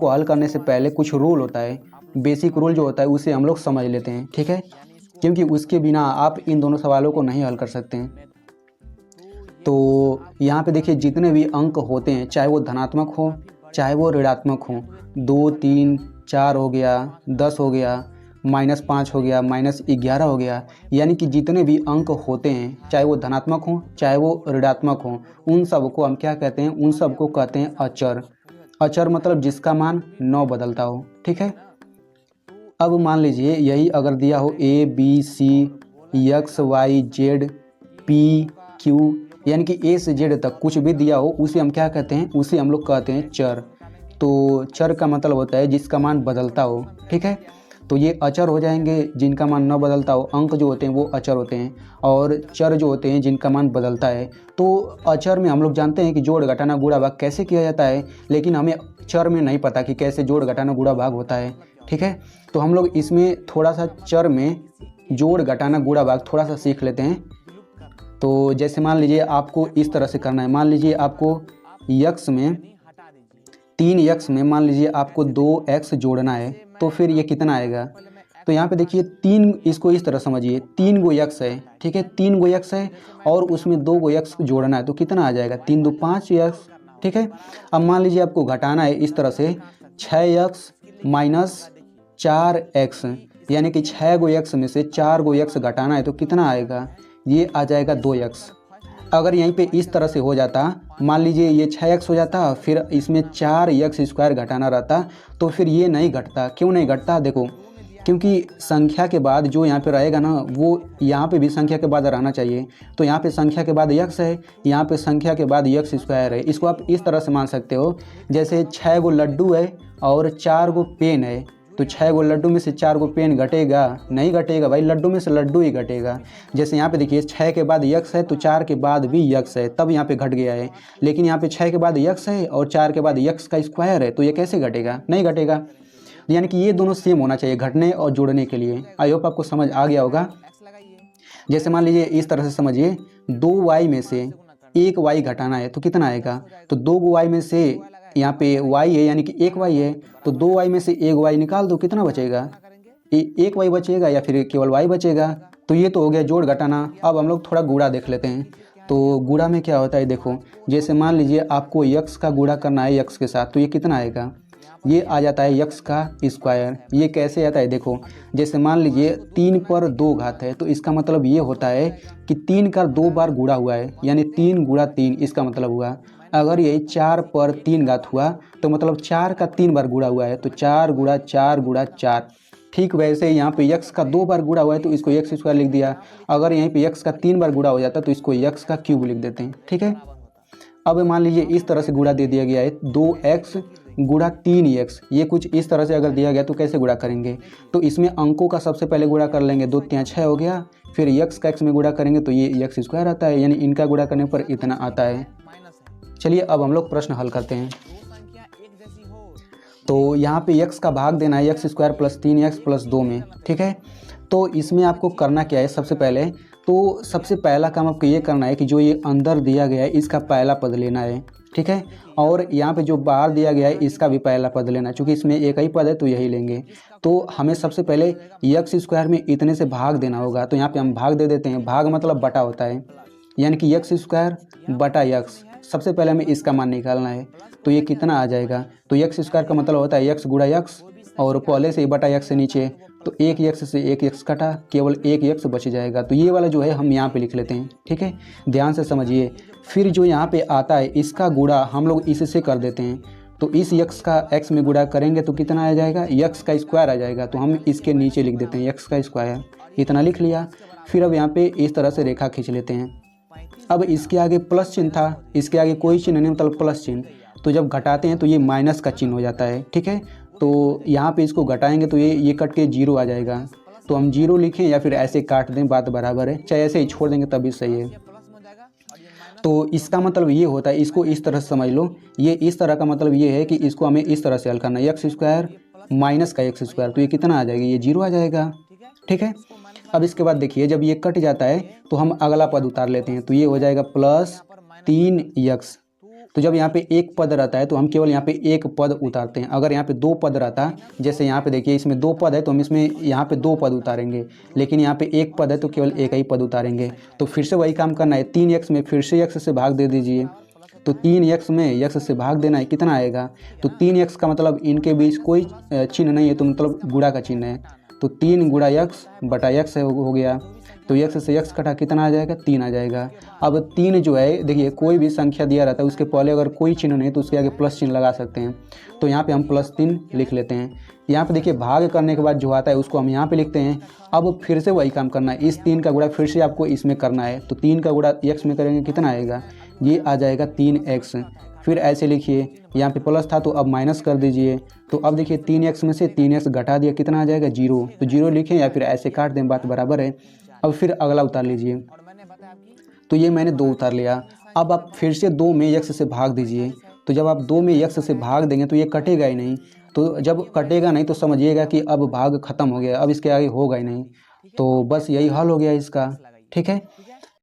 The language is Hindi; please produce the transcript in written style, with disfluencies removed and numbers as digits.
को हल करने से पहले कुछ रूल होता है, बेसिक रूल जो होता है उसे हम लोग समझ लेते हैं, ठीक है, क्योंकि उसके बिना आप इन दोनों सवालों को नहीं हल कर सकते हैं। तो यहाँ पे देखिए जितने भी अंक होते हैं, चाहे वो धनात्मक हो चाहे वो ऋणात्मक हो, 2, 3, 4 हो गया, 10 हो गया, -5 हो गया, -11 हो गया, यानी कि जितने भी अंक होते हैं चाहे वो धनात्मक हो चाहे वो ऋणात्मक हो, उन सब को हम क्या कहते हैं, उन सब को कहते हैं अचर। अचर मतलब जिसका मान न बदलता हो, ठीक है। अब मान लीजिए यही अगर दिया हो ABC, XY Z PQ, यानी कि A से Z तक कुछ भी दिया हो उसे हम क्या कहते हैं, उसे हम लोग कहते हैं चर। तो चर का मतलब होता है जिसका मान बदलता हो, ठीक है। तो ये अचर हो जाएंगे जिनका मान न बदलता हो, अंक जो होते हैं वो अचर होते हैं, और चर जो होते हैं जिनका मान बदलता है। तो अचर में हम लोग जानते हैं कि जोड़ घटाना गुणा भाग कैसे किया जाता है, लेकिन हमें चर में नहीं पता कि कैसे जोड़ घटाना गुणा भाग होता है, ठीक है। तो हम लोग इसमें थोड़ा सा चर में जोड़ घटाना गुणा भाग थोड़ा सा सीख लेते हैं। तो जैसे मान लीजिए आपको इस तरह से करना है, मान लीजिए आपको x में 3x में मान लीजिए आपको 2x जोड़ना है, तो फिर ये कितना आएगा। तो यहाँ पे देखिए 3, इसको इस तरह समझिए, 3 गो x है, ठीक है, 3 गो x है और उसमें 2 गो x जोड़ना है, तो कितना आ जाएगा, 3 2 5x, ठीक है। अब मान लीजिए आपको घटाना है इस तरह से 6x माइनस 4x, यानी कि 6 गो x में से 4 गो x घटाना है, तो कितना आएगा, ये आ जाएगा 2x। अगर यहीं पे इस तरह से हो जाता, मान लीजिए ये 6x हो जाता, फिर इसमें 4x² घटाना रहता, तो फिर ये नहीं घटता। क्यों नहीं घटता, देखो, क्योंकि संख्या के बाद जो यहाँ पे रहेगा ना, वो यहाँ पे भी संख्या के बाद रहना चाहिए। तो यहाँ पे संख्या के बाद x है, यहाँ पे संख्या के बाद x² है। इसको आप इस तरह से मान सकते हो, जैसे 6 गो लड्डू है और 4 गो पेन है, तो 6 गो लड्डू में से 4 गो पेन घटेगा, नहीं घटेगा भाई, लड्डू में से लड्डू ही घटेगा। जैसे यहाँ पे देखिए 6 के बाद x है तो 4 के बाद भी x है, तब यहाँ पे घट गया है, लेकिन यहाँ पे 6 के बाद x है और 4 के बाद x² है, तो ये कैसे घटेगा, नहीं घटेगा। यानी कि ये दोनों सेम होना चाहिए घटने और जोड़ने के लिए। आई होप आपको समझ आ गया होगा। जैसे मान लीजिए इस तरह से समझिए, 2y में से 1y घटाना है, तो कितना आएगा, तो 2y में से यहाँ पे y है यानी कि 1y है, तो 2y में से 1y निकाल दो, कितना बचेगा, 1y बचेगा या फिर केवल y बचेगा। तो ये तो हो गया जोड़ घटाना। अब हम लोग थोड़ा गुणा देख लेते हैं। तो गुणा में क्या होता है, देखो, जैसे मान लीजिए आपको x का गुणा करना है x के साथ, तो ये कितना आएगा, ये आ जाता है x का स्क्वायर। ये कैसे आता है, देखो, जैसे मान लीजिए 3 पर 2 घात है, तो इसका मतलब ये होता है कि 3 का 2 बार गुणा हुआ है, यानी 3 गुणा 3, इसका मतलब हुआ। अगर यही 4 पर 3 घात हुआ तो मतलब 4 का 3 बार गुणा हुआ है, तो 4 गुणा 4 गुणा 4। ठीक वैसे यहाँ पे x का 2 बार गुणा हुआ है तो इसको x² लिख दिया। अगर यहीं पे x का 3 बार गुणा हो जाता तो इसको x का क्यूब लिख देते हैं, ठीक है। अब मान लीजिए इस तरह से गुणा दे दिया गया है, 2x गुणा 3x, ये कुछ इस तरह से अगर दिया गया तो कैसे गुणा करेंगे, तो इसमें अंकों का सबसे पहले गुणा कर लेंगे, 2 3 6 हो गया, फिर x का x में गुणा करेंगे तो ये x² आता है, यानी इनका गुणा करने पर इतना आता है। चलिए अब हम लोग प्रश्न हल करते हैं। तो यहाँ पे x का भाग देना है x² + 3x + 2 में, ठीक है। तो इसमें आपको करना क्या है, सबसे पहले तो सबसे पहला काम आपको ये करना है कि जो ये अंदर दिया गया है इसका पहला पद लेना है, ठीक है। और यहाँ पे जो बाहर दिया गया है इसका भी पहला पद लेना है, चूँकि इसमें एक ही पद है तो यही लेंगे। तो हमें सबसे पहले x² में इतने से भाग देना होगा, तो यहाँ पे हम भाग दे देते हैं। भाग मतलब बटा होता है, यानी कि x² बटा x। सबसे पहले हमें इसका मान निकालना है, तो ये कितना आ जाएगा, तो x² का मतलब होता है x गुणा x, और पहले से ही बटा x से नीचे, तो 1x से 1x कटा, केवल 1x बच जाएगा। तो ये वाला जो है हम यहाँ पे लिख लेते हैं, ठीक है, ध्यान से समझिए। फिर जो यहाँ पे आता है इसका गुणा हम लोग इससे कर देते हैं, तो इस x का x में गुणा करेंगे तो कितना आ जाएगा, x का स्क्वायर आ जाएगा, तो हम इसके नीचे लिख देते हैं x का स्क्वायर, इतना लिख लिया। फिर अब यहाँ पे इस तरह से रेखा खींच लेते हैं। अब इसके आगे प्लस चिन्ह था, इसके आगे कोई चिन्ह नहीं, मतलब प्लस चिन्ह, तो जब घटाते हैं तो ये माइनस का चिन्ह हो जाता है, ठीक है। तो यहाँ पे इसको घटाएंगे तो ये कट के 0 आ जाएगा, तो हम 0 लिखें या फिर ऐसे काट दें, बात बराबर है, चाहे ऐसे ही छोड़ देंगे तब भी सही है। तो इसका मतलब ये होता है, इसको इस तरह से समझ लो, ये इस तरह का मतलब ये है कि इसको हमें इस तरह से हल करना है, x² माइनस का x², तो ये कितना आ जाएगा, ये 0 आ जाएगा, ठीक है। अब इसके बाद देखिए जब ये कट जाता है तो हम अगला पद उतार लेते हैं, तो ये हो जाएगा +3x। तो जब यहाँ पे एक पद रहता है तो हम केवल यहाँ पे एक पद उतारते हैं। अगर यहाँ पे दो पद रहता, जैसे यहाँ पे देखिए इसमें दो पद है तो हम इसमें यहाँ पे दो पद उतारेंगे, लेकिन यहाँ पे एक पद है तो केवल एक ही पद उतारेंगे। तो फिर से वही काम करना है, 3x में फिर से x से भाग दे दीजिए। तो 3x में x से भाग देना है, कितना आएगा? तो 3x का मतलब इनके बीच कोई चिन्ह नहीं है, तो मतलब गुणा का चिन्ह है, तो 3 गुणा x बटा x हो गया। तो x से x कटा कितना आ जाएगा? 3 आ जाएगा। अब 3 जो है देखिए, कोई भी संख्या दिया रहता है उसके पहले अगर कोई चिन्ह नहीं तो उसके आगे प्लस चिन्ह लगा सकते हैं, तो यहाँ पे हम +3 लिख लेते हैं। यहाँ पे देखिए भाग करने के बाद जो आता है उसको हम यहाँ पे लिखते हैं। अब फिर से वही काम करना है, इस 3 का गुणा फिर से आपको इसमें करना है, तो 3 का गुणा x में करेंगे, कितना आएगा? ये आ जाएगा 3x। फिर ऐसे लिखिए, यहाँ पे प्लस था तो अब माइनस कर दीजिए। तो अब देखिए 3x में से 3x घटा दिया, कितना आ जाएगा? 0। तो 0 लिखें या फिर ऐसे काट दें, बात बराबर है। अब फिर अगला उतार लीजिए, तो ये मैंने 2 उतार लिया। अब आप फिर से 2 में x से भाग दीजिए। तो जब आप 2 में x से भाग देंगे तो ये कटेगा ही नहीं, तो जब कटेगा नहीं तो समझिएगा कि अब भाग खत्म हो गया, अब इसके आगे होगा ही नहीं। तो बस यही हल हो गया इसका, ठीक है।